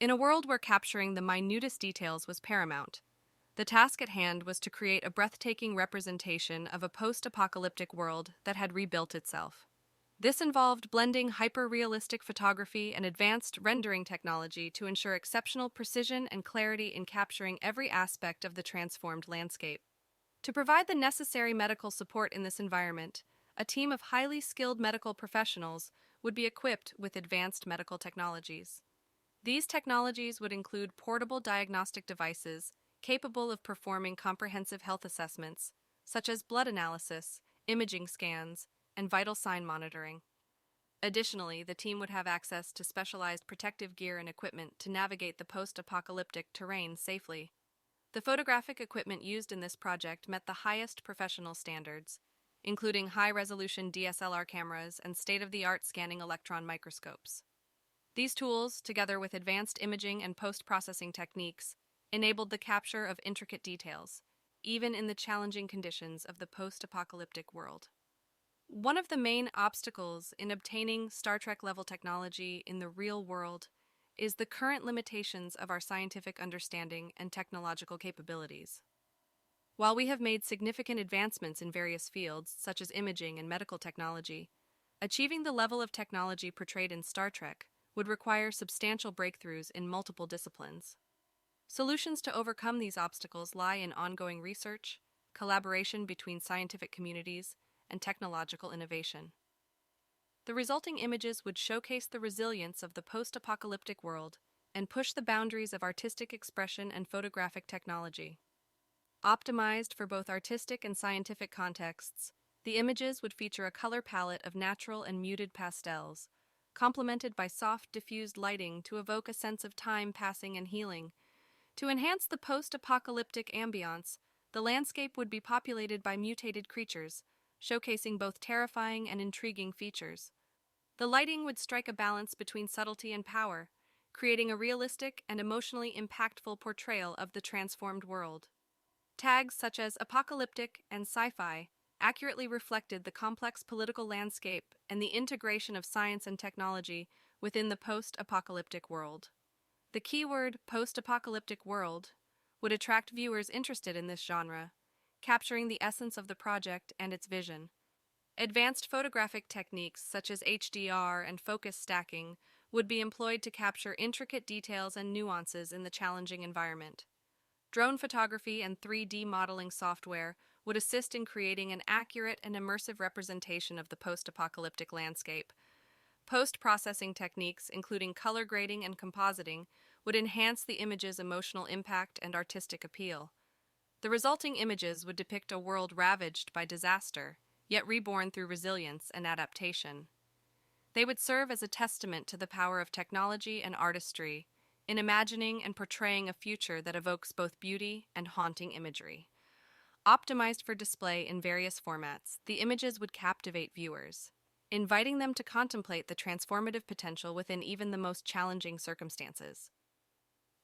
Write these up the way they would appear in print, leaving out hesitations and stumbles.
In a world where capturing the minutest details was paramount, the task at hand was to create a breathtaking representation of a post-apocalyptic world that had rebuilt itself. This involved blending hyper-realistic photography and advanced rendering technology to ensure exceptional precision and clarity in capturing every aspect of the transformed landscape. To provide the necessary medical support in this environment, a team of highly skilled medical professionals would be equipped with advanced medical technologies. These technologies would include portable diagnostic devices capable of performing comprehensive health assessments, such as blood analysis, imaging scans, and vital sign monitoring. Additionally, the team would have access to specialized protective gear and equipment to navigate the post-apocalyptic terrain safely. The photographic equipment used in this project met the highest professional standards, including high-resolution DSLR cameras and state-of-the-art scanning electron microscopes. These tools, together with advanced imaging and post-processing techniques, enabled the capture of intricate details, even in the challenging conditions of the post-apocalyptic world. One of the main obstacles in obtaining Star Trek-level technology in the real world is the current limitations of our scientific understanding and technological capabilities. While we have made significant advancements in various fields, such as imaging and medical technology, achieving the level of technology portrayed in Star Trek would require substantial breakthroughs in multiple disciplines. Solutions to overcome these obstacles lie in ongoing research, collaboration between scientific communities, and technological innovation. The resulting images would showcase the resilience of the post-apocalyptic world and push the boundaries of artistic expression and photographic technology. Optimized for both artistic and scientific contexts, the images would feature a color palette of natural and muted pastels, complemented by soft, diffused lighting to evoke a sense of time passing and healing. To enhance the post-apocalyptic ambiance, the landscape would be populated by mutated creatures, showcasing both terrifying and intriguing features. The lighting would strike a balance between subtlety and power, creating a realistic and emotionally impactful portrayal of the transformed world. Tags such as apocalyptic and sci-fi accurately reflected the complex political landscape and the integration of science and technology within the post-apocalyptic world. The keyword post-apocalyptic world would attract viewers interested in this genre, capturing the essence of the project and its vision. Advanced photographic techniques such as HDR and focus stacking would be employed to capture intricate details and nuances in the challenging environment. Drone photography and 3D modeling software would assist in creating an accurate and immersive representation of the post-apocalyptic landscape. Post-processing techniques, including color grading and compositing, would enhance the image's emotional impact and artistic appeal. The resulting images would depict a world ravaged by disaster, yet reborn through resilience and adaptation. They would serve as a testament to the power of technology and artistry in imagining and portraying a future that evokes both beauty and haunting imagery. Optimized for display in various formats, the images would captivate viewers, inviting them to contemplate the transformative potential within even the most challenging circumstances.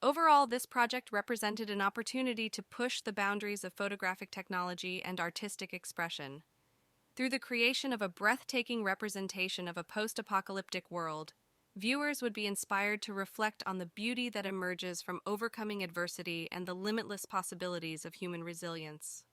Overall, this project represented an opportunity to push the boundaries of photographic technology and artistic expression. Through the creation of a breathtaking representation of a post-apocalyptic world, viewers would be inspired to reflect on the beauty that emerges from overcoming adversity and the limitless possibilities of human resilience.